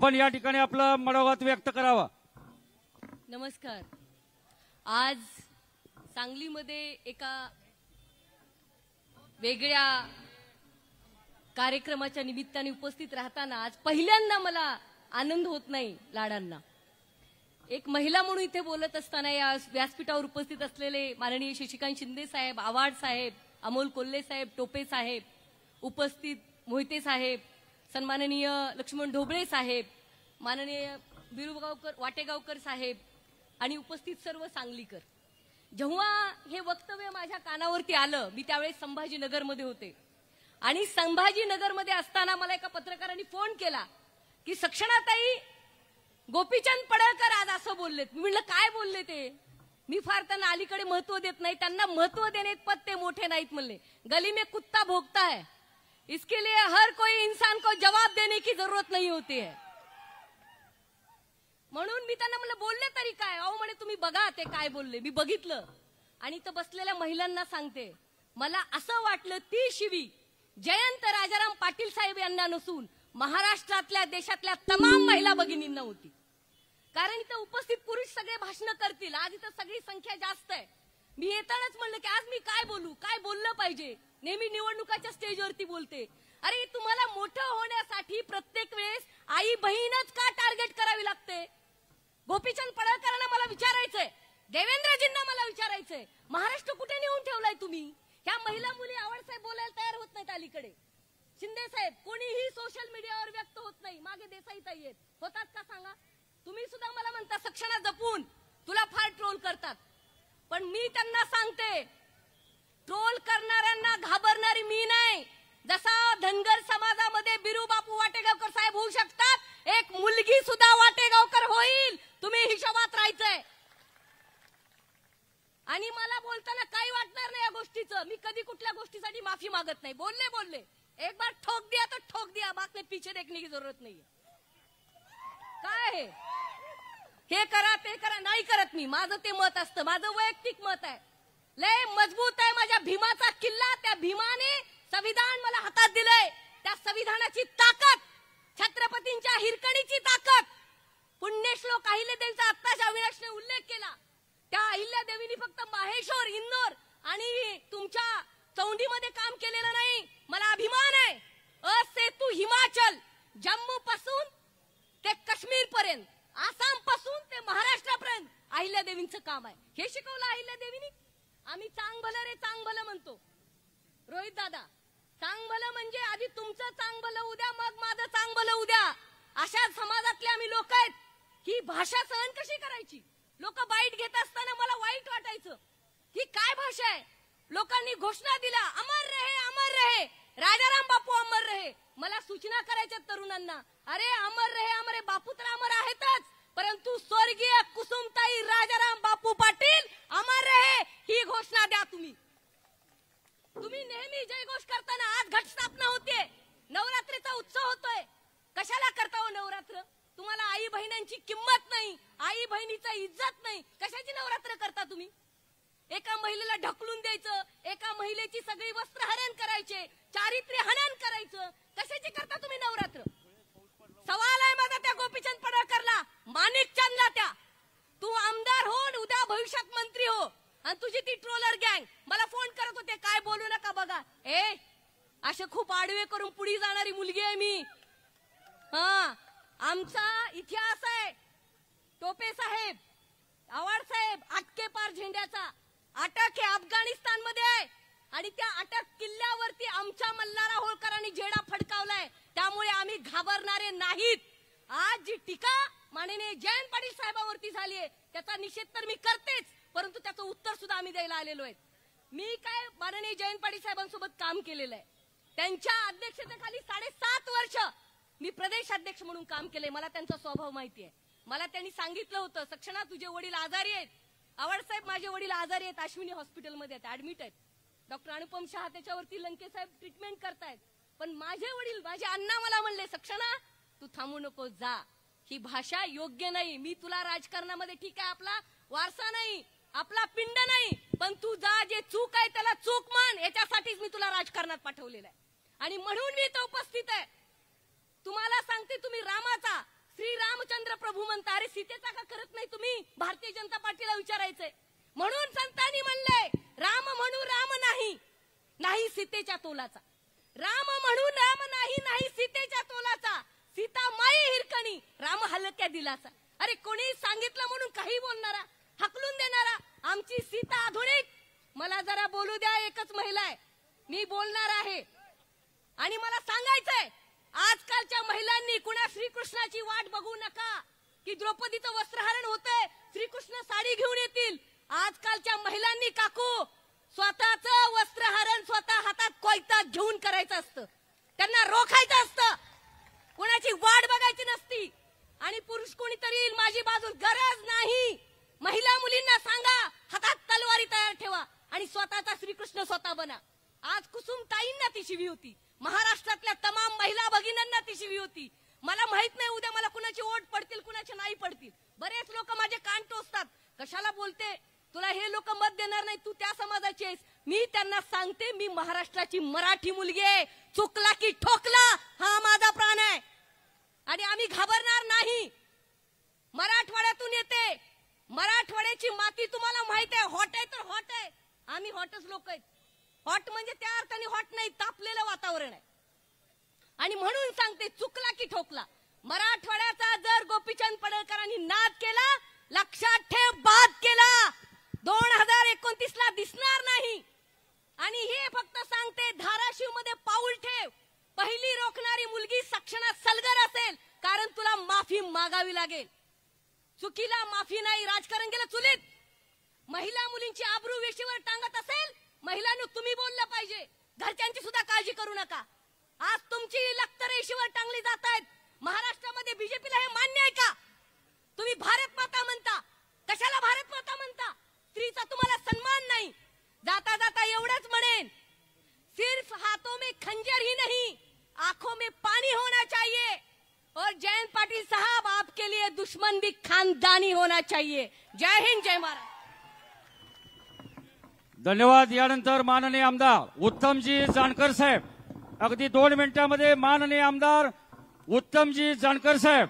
आपण या ठिकाणी आपलं मनोगत व्यक्त करावं। नमस्कार। आज सांगलीमध्ये एका वेगळ्या कार्यक्रमाच्या निमित्ताने उपस्थित राहताना आज पहिल्यांदा मला आनंद होत नाही लाडांना। एक महिला म्हणून इथे बोलत असताना या व्यासपीठावर उपस्थित असलेले माननीय शशिकांत शिंदे साहेब, आव्हाड साहेब, अमोल कोल्हे साहेब, टोपे साहेब, उपस्थित मोहिते साहेब, सन्माननीय लक्ष्मण ढोबळे साहेब, माननीय बिरुगावकर वाटेगावकर साहेब आणि उपस्थित सर्व सांगलीकर, जेव्हा हे वक्तव्य माझ्या कानावरती आलं मी त्यावेळेस संभाजीनगरमध्ये होते आणि संभाजीनगरमध्ये असताना मला एका पत्रकारांनी फोन केला की सक्षणाताई गोपीचंद पडळकर आज असं बोललेत। मी म्हणलं काय बोलले ते? मी फार त्यांना अलीकडे महत्व देत नाही, त्यांना महत्व देणे पद ते मोठे नाहीत म्हणले। गली में कुत्ता भौंकता है, इसके लिए हर कोई इंसान को जवाब देने की जरूरत नहीं होती है। म्हणून मी त्यांना म्हणलं बोलले तरी काय? अहो म्हणे तुम्ही बघा ते काय बोलले। मी बघितलं आणि इथं बसलेल्या महिलांना सांगते, मला असं वाटलं ती शिवी जयंत राजाराम पाटील साहेब यांना नसून महाराष्ट्रातल्या देशातल्या तमाम महिला भगिनींना होती। कारण इथं उपस्थित पुरुष सगळे भाषण करतील, आज इथं सगळी संख्या जास्त आहे। मी येतानाच म्हणलं की आज मी काय बोलू, काय बोललं पाहिजे। नेहमी निवडणुकाच्या स्टेजवरती बोलते, अरे तुम्हाला मोठं होण्यासाठी प्रत्येक वेळेस आई बहीणच का टार्गेट करावी लागते? गोपीचंद पडळकरांना मला विचारायचंय, देवेंद्रजींना मला विचारायचंय, महाराष्ट्र कुठे नेऊन ठेवलाय तुम्ही? ह्या महिला मुली आव्हाड साहेब बोलायला तयार होत नाहीत अलीकडे, शिंदे साहेब कोणीही सोशल मीडियावर व्यक्त होत नाही, मागे देसाई ताई आहेत, होतात का सांगा? तुम्ही सुद्धा मला म्हणता सक्षणा जपून तुला फार ट्रोल करतात, पण मी त्यांना सांगते ट्रोल करणाऱ्यांना घाबरणारी मी नाही। जसा धनगर समाजामध्ये बिरू बापू वाटेगावकर साहेब होऊ शकतात, एक मुलगी सुद्धा वाटेगावकर होईल, तुम्ही हिशोबात राहायचंय। आणि मला बोलताना काही वाटणार नाही या गोष्टीचं, मी कधी कुठल्या गोष्टीसाठी माफी मागत नाही। बोलले एक बार ठोक दिया तो ठोक दिया, बाद में पीछे देखने की जरूरत नहीं है। काय हे करा ते करा नाही करत मी, माझं ते मत असतं, माझं वैयक्तिक मत आहे। लय मजबूत आहे माझ्या भीमाचा किल्ला, त्या भीमाने संविधान मला हातात दिलंय, त्या संविधानाची ताकद, छत्रपतींच्या हिरकणीची ताकद, पुण्यश्लोक अहिल्यादेवीचा आत्ताच अविनाशने उल्लेख केला, त्या अहिल्यादेवींनी फक्त माहेश्वर, इंदोर आणि तुमच्या चौंडीमध्ये काम केलेलं नाही। मला अभिमान आहे, सेतू हिमाचल, जम्मू पासून ते काश्मीर पर्यंत, आसाम पासून ते महाराष्ट्रापर्यंत अहिल्यादेवींचं काम आहे। हे शिकवलं अहिल्यादेवींनी। आम्ही चांग भलं रे चांग भलं म्हणतो, रोहित दादा चांग भलं म्हणजे आधी तुमचं चांग भलं उद्या, मग माझं चांग भलं उद्या। अशा समाजातले आम्ही लोक आहेत। ही भाषा सहन कशी करायची? लोक बाईट घेत असताना मला वाईट वाटायचं, ही काय भाषा आहे? लोकांनी घोषणा दिल्या अमर रहे राजाराम बापू अमर रहे। मला सूचना करायच्या तरुणांना, अरे अमर रहे बापू तर अमर आहेतच, परंतु स्वर्गीय कुसुमताई राजाराम बापू पाटील अमर रहे ही घोषणा द्या। तुम्ही नेहमी जयघोष करताना आज घटस्थापना होते, नवरात्रीचा उत्सव होतोय, कशाला करता हो नवरात्र? तुम्हाला आई बहिणींची किंमत नाही, आई बहिणीचा इज्जत नाही, कशाची नवरात्र करता तुम्ही? एका महिलेला ढकलून द्यायचं, एका महिलेची सगळी वस्त्र हरण करायचे, चारित्र्य हनन करायचं, कशाची करता तुम्ही नवरात्र? सवाल आहे माझा त्या गोपीचंद पडळकरला, माणिकचंदला, त्या तू आमदार हो, उद्या भविष्यात मंत्री हो, आणि तुझी ती ट्रोलर गँग मला फोन करत होते, काय बोलू नका बघा, असे खूप आडवे करून पुढे जाणारी मुलगी आहे मी। आमचा इतिहास आहे, टोपे साहेब, आव्हाड साहेब, अटके पार झेंड्याचा, अटक हे अफगाणिस्तान मध्ये आहे आणि त्या अटक किल्ल्यावरती आमच्या मल्हारा होळकरांनी झेडा फडकावलाय, त्यामुळे आम्ही घाबरणारे नाहीत। आज जी टीका माननीय जयंत पाटील साहेबांवरती झाली आहे त्याचा निषेध तर मी करतेच, परंतु त्याचं उत्तर सुद्धा आम्ही द्यायला आलेलो आहे। मी काय माननीय जयंत पाटील साहेबांसोबत काम केलेलं आहे, त्यांच्या अध्यक्षतेखाली 7.5 वर्ष मी प्रदेश अध्यक्ष म्हणून काम केलंय, मला त्यांचा स्वभाव माहिती आहे। मला त्यांनी सांगितलं होतं, सक्षणा तुझे वडील आजारी आहेत, आव्हाड साहेब माझे वडील आजारी आहेत, अश्विनी हॉस्पिटलमध्ये आहेत, ऍडमिट आहेत, डॉक्टर अनुपम शहा त्याच्यावरती लंके साहेब ट्रीटमेंट करतायत, पण माझे वडील माझे अण्णा मला म्हणले सक्षणा तू थांबू नको, जा, ही भाषा योग्य नाही, मी तुला राजकारणामध्ये ठीक आहे आपला वारसा नाही, आपला पिंड नाही, पण तू जा, जे चूक आहे त्याला चूक मान, याच्यासाठीच मी तुला राजकारणात पाठवलेलं आहे आणि म्हणून मी इथं उपस्थित आहे। तुम्हाला सांगते, तुम्ही रामाचा म्हणता अरे सीतेचा का करत नाही तुम्ही? भारतीय जनता पार्टीला विचारायचंय. म्हणून संतांनी म्हणलंय राम म्हणू राम नाही, नाही सीतेच्या तोलाचा. राम म्हणू राम नाही, नाही सीतेच्या तोलाचा. सीता माये हिरकणी, राम हलक्या दिलाचा. अरे कोणी सांगितलं म्हणून काही बोलणारा, हकलून देणारा. आमची सीता आधुनिक. मला जरा बोलू द्या, एकच महिला आहे, मी बोलणार आहे. आणि मला सांगायचंय आजकालच्या महिलांनी कुणा श्रीकृष्णाची वाट बघू नका की द्रौपदीचं वस्त्रहरण होतंय, श्रीकृष्ण साडी घेऊन येतील. आजकालच्या महिलांनी काकू स्वतःचं वस्त्रहरण स्वतः हातात कोयतात घेऊन करायचं असतं. त्यांना रोखायचं असतं, कुणाची वाट बघायची नसती. आणि पुरुष कोणीतरी येईल माझी बाजू, गरज नाही. महिला मुलींना सांगा हातात तलवारी तयार ठेवा आणि स्वतःचा श्रीकृष्ण स्वतः बना. आज कुसुम ताईंना ती शिवी होती, महाराष्ट्रातल्या तमाम महिला भगिनींना ती शिवी होती. मला माहित नाही उद्या मला कुणाची ओढ पडतील कुणाची नाही पडतील. बरेच लोक माझे कान टोचतात, कशाला बोलते, तुला हे लोक मत देणार नाही, तू त्या समाजाची आहेस. मी त्यांना सांगते मी महाराष्ट्राची मराठी मुलगी आहे. चुकला की ठोकला हा माझा प्राण आहे आणि आम्ही घाबरणार नाही. मराठवाड्यातून येते, मराठवाड्याची माती तुम्हाला माहित आहे, हॉट आहे तर हॉट आहे. आम्ही हॉटच लोक आहेत. हॉट म्हणजे त्या अर्थाने हॉट नाही, तापलेलं वातावरण आहे. आणि म्हणून सांगते चुकला की ठोकला. मराठवाड्याचा जर गोपीचंद पडळकरांनी नाद केला, लक्षात ठेव बाद केला, 2029 ला दिसणार नाही. आणि हे फक्त सांगते धाराशिव मध्ये पाऊल ठेव. पहिली रोखणारी मुलगी सक्षणात सलगर असेल, कारण तुला माफी मागावी लागेल. चुकीला माफी नाही, राजकारण गेलं चुलीत. महिला मुलींची आबरू वेशीवर टांगत असेल, महिलांनी तुम्ही बोललं पाहिजे. घरच्यांची सुद्धा काळजी करू नका. आज तुमची लखत रेशीवर टांगली जात आहेत. महाराष्ट्रामध्ये बीजेपीला हे मान्य आहे का? तुम्ही भारत माता म्हणता, कशाला भारत माता म्हणता? स्त्रीचा तुम्हाला सन्मान नाही. जाता जाता एवढंच म्हणेन, सिर्फ हाथों में खंजर ही नहीं आंखों में पानी होना चाहिए. और जयंत पाटिल साहब आपके लिए दुश्मन भी खानदानी होना चाहिए. जय हिंद, जय महाराष्ट्र. धन्यवाद. यानंतर माननीय आमदार उत्तमजी जानकर साहेब, अगदी 2 मिनिटांमध्ये माननीय आमदार उत्तमजी जानकर साहेब.